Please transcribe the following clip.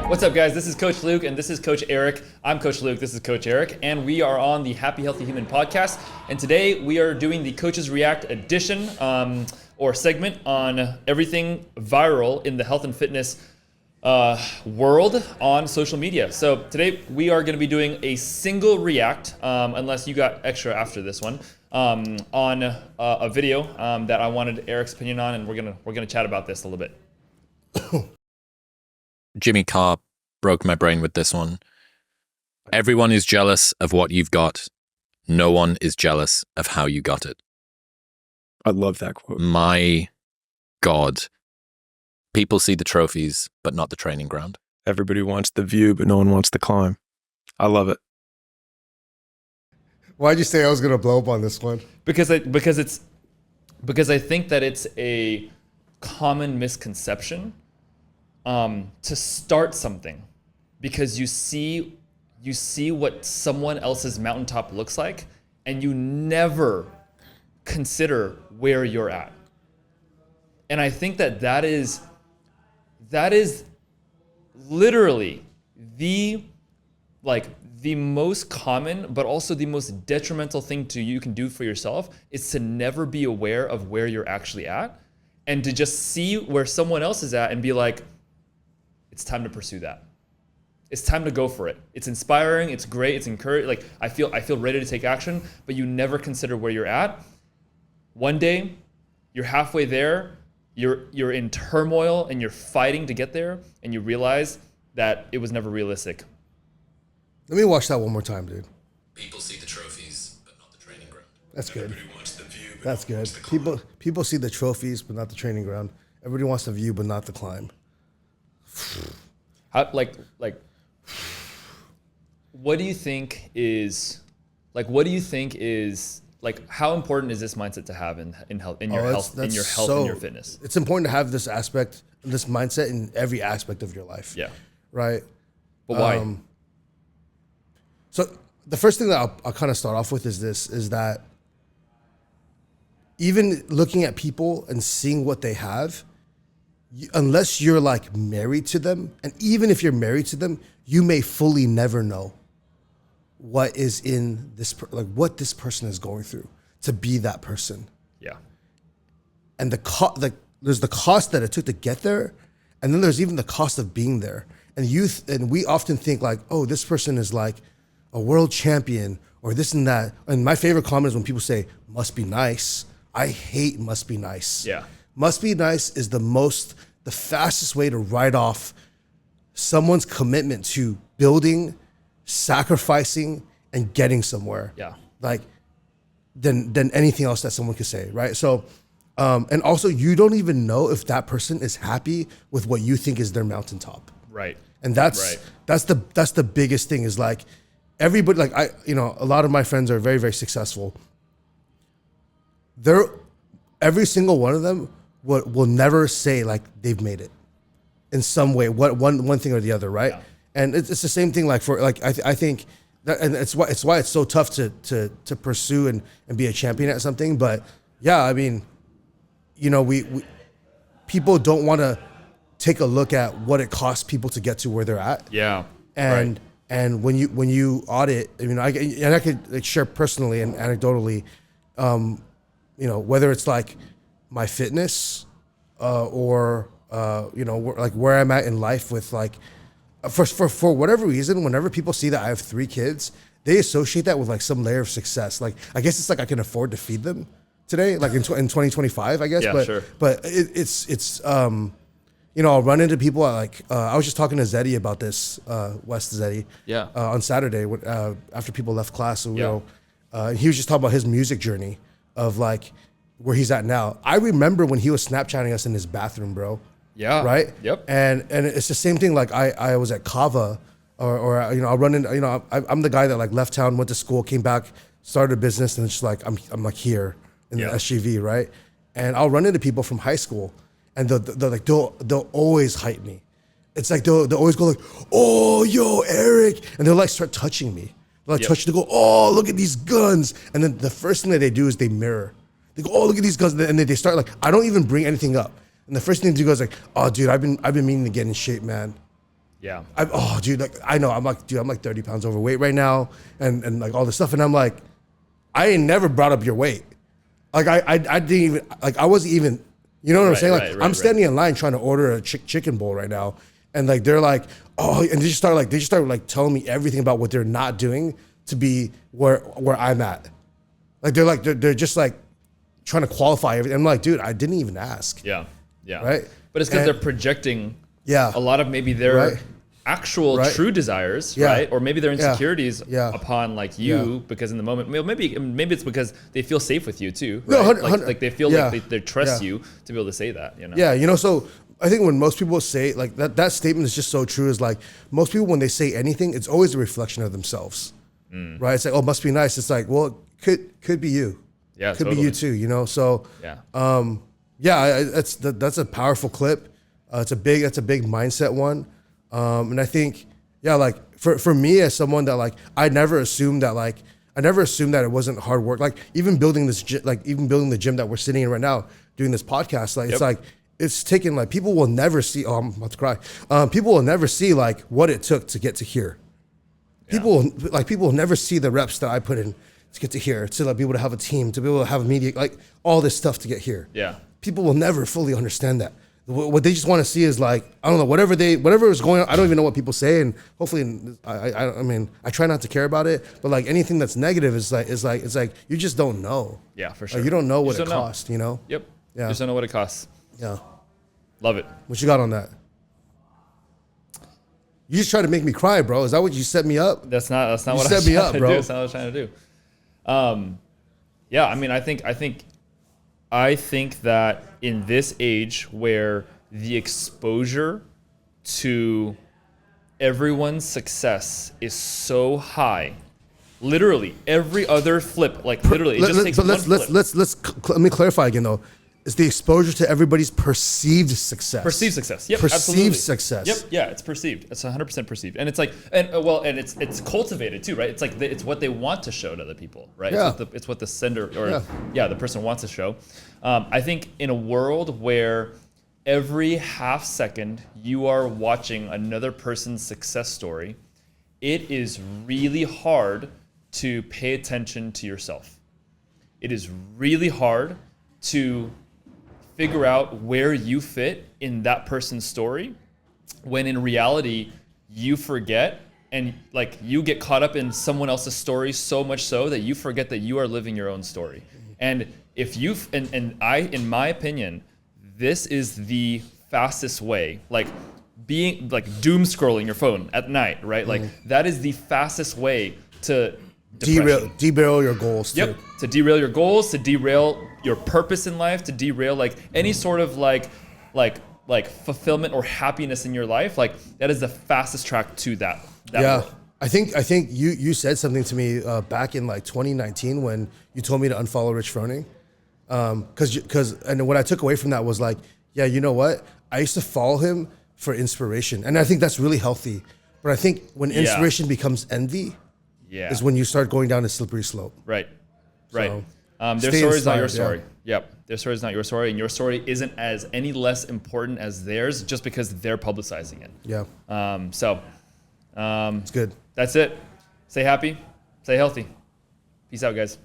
What's up, guys? This is Coach Luke, and this is Coach Eric. I'm Coach Luke, this is Coach Eric, and we are on the Happy Healthy Human podcast. And today we are doing the Coaches React edition or segment on everything viral in the health and fitness world on social media. So today we are going to be doing a single react, unless you got extra after this one, on a video that I wanted Eric's opinion on, and we're gonna chat about this a little bit. Jimmy Carr broke my brain with this one. Everyone is jealous of what you've got. No one is jealous of how you got it. I love that quote. My God. People see the trophies, but not the training ground. Everybody wants the view, but no one wants the climb. I love it. Why'd you say I was going to blow up on this one? Because I think that it's a common misconception to start something, because you see what someone else's mountaintop looks like, and you never consider where you're at. And I think that is literally the most common, but also the most detrimental thing you can do for yourself, is to never be aware of where you're actually at, and to just see where someone else is at and be like, it's time to pursue that. It's time to go for it. It's inspiring. It's great. It's encouraging. Like I feel ready to take action, but you never consider where you're at. One day, you're halfway there. You're in turmoil and you're fighting to get there, and you realize that it was never realistic. Let me watch that one more time, dude. People see the trophies, but not the training ground. That's good. Everybody wants the view, but That's good. People see the trophies, but not the training ground. Everybody wants the view, but not the climb. How, what do you think is how important is this mindset to have in your health and your fitness? It's important to have this aspect, this mindset in every aspect of your life. Yeah. Right. But why? So the first thing that I'll kind of start off with is that even looking at people and seeing what they have, unless you're like married to them, and even if you're married to them, you may fully never know what is in this, what this person is going through to be that person. Yeah. And there's the cost that it took to get there, and then there's even the cost of being there. And we often think like, oh, this person is like a world champion or this and that. And my favorite comment is when people say, must be nice. I hate must be nice. Yeah. Must be nice is the fastest way to write off someone's commitment to building, sacrificing, and getting somewhere. Yeah. Like than anything else that someone could say, right? So, and also you don't even know if that person is happy with what you think is their mountaintop. Right. And that's the biggest thing, is like everybody, like a lot of my friends are very, very successful. Every single one of them will never say like they've made it in some way, one thing or the other, right? Yeah. And it's the same thing. Like for like I think that, and it's why it's so tough to pursue and be a champion at something. But yeah, I mean, we people don't want to take a look at what it costs people to get to where they're at. Yeah. And when you audit, I mean, I could like share personally and anecdotally, whether it's like my fitness, or like where I'm at in life with like, for whatever reason, whenever people see that I have 3 kids, they associate that with like some layer of success. Like, I guess it's like I can afford to feed them today, like in 2025, I guess. Yeah, but sure. But it's I'll run into people like, I was just talking to Zeddy about this, West Zeddy, on Saturday after people left class. So, he was just talking about his music journey of like where he's at now. I remember when he was Snapchatting us in his bathroom, bro. Yeah. Right. Yep. And it's the same thing. Like I was at Kava, or I'll run in. I'm the guy that like left town, went to school, came back, started a business, and it's just like I'm like here in the SGV, right? And I'll run into people from high school, and they'll always hype me. It's like they'll always go like, oh, yo, Eric, and they'll like start touching me. They'll like touch. They go, oh, look at these guns, and then the first thing that they do is they mirror. They go, oh, look at these guns, and then they start like, I don't even bring anything up. And the first thing to do is like, oh, dude, I've been meaning to get in shape, man. Yeah. Dude, like I know I'm like 30 pounds overweight right now, and like all this stuff, and I'm like, I ain't never brought up your weight. Like I didn't even like I wasn't even, you know what I'm saying? Like I'm standing in line trying to order a chicken bowl right now, and like they're like, oh, and they just start telling me everything about what they're not doing to be where I'm at. Like they're just like trying to qualify everything. I'm like, dude, I didn't even ask. Yeah. Yeah. Right. But it's because they're projecting Yeah. a lot of maybe their Right. actual Right. true desires, Yeah. right? Or maybe their insecurities Yeah. upon like you Yeah. because in the moment, maybe it's because they feel safe with you too, No, right? 100 like they feel yeah. like they trust Yeah. you to be able to say that, you know? Yeah, you know, so I think when most people say like that statement is just so true. Is like most people when they say anything, it's always a reflection of themselves, right? It's like, oh, it must be nice. It's like, well, it could be you. Yeah, could totally. be you too. You know, so Yeah. that's a powerful clip. It's a big mindset one, and I think like for me as someone that like I never assumed that it wasn't hard work. Like even building the gym that we're sitting in right now, doing this podcast, like it's like it's taken like people will never see. Oh, I'm about to cry. People will never see like what it took to get to here. People will never see the reps that I put in to get to here, to like, be able to have a team, to be able to have a media, like all this stuff to get here. Yeah. People will never fully understand that. What they just want to see is like, I don't know, whatever is going on. I don't even know what people say, and hopefully, I mean, I try not to care about it. But like anything that's negative is like you just don't know. Yeah, for sure. Like, you don't know what just it don't know. costs. You know. Yep. Yeah. Just don't know what it costs. Yeah. Love it. What you got on that? You just try to make me cry, bro. Is that what you set me up? That's not what I set was me trying up, to bro. do. That's not what I was trying to do. Yeah, I mean, I think that in this age where the exposure to everyone's success is so high, literally every other flip, like literally, it just takes one flip. Let me clarify again though. It's the exposure to everybody's perceived success. Perceived success. Yep. Perceived Absolutely. success. Yep. Yeah. It's perceived. It's 100% perceived, and it's like, and it's cultivated too, right? It's like it's what they want to show to other people, right? Yeah. It's what the sender or the person wants to show. I think in a world where every half second you are watching another person's success story, it is really hard to pay attention to yourself. It is really hard to figure out where you fit in that person's story, when in reality you forget and like you get caught up in someone else's story so much so that you forget that you are living your own story. And if you and I, in my opinion, this is the fastest way, like being like doom scrolling your phone at night, right? Like that is the fastest way to derail your goals too. Yep. To derail your goals, to derail your purpose in life, to derail like any sort of like fulfillment or happiness in your life. Like that is the fastest track to that world. I think you said something to me back in like 2019 when you told me to unfollow Rich Froning. And what I took away from that was like, yeah, you know what? I used to follow him for inspiration, and I think that's really healthy. But I think when inspiration becomes envy, is when you start going down a slippery slope. Right. So, their story is not your story. Yep. Their story is not your story, and your story isn't as any less important as theirs just because they're publicizing it. Yeah. It's good. That's it. Stay happy. Stay healthy. Peace out, guys.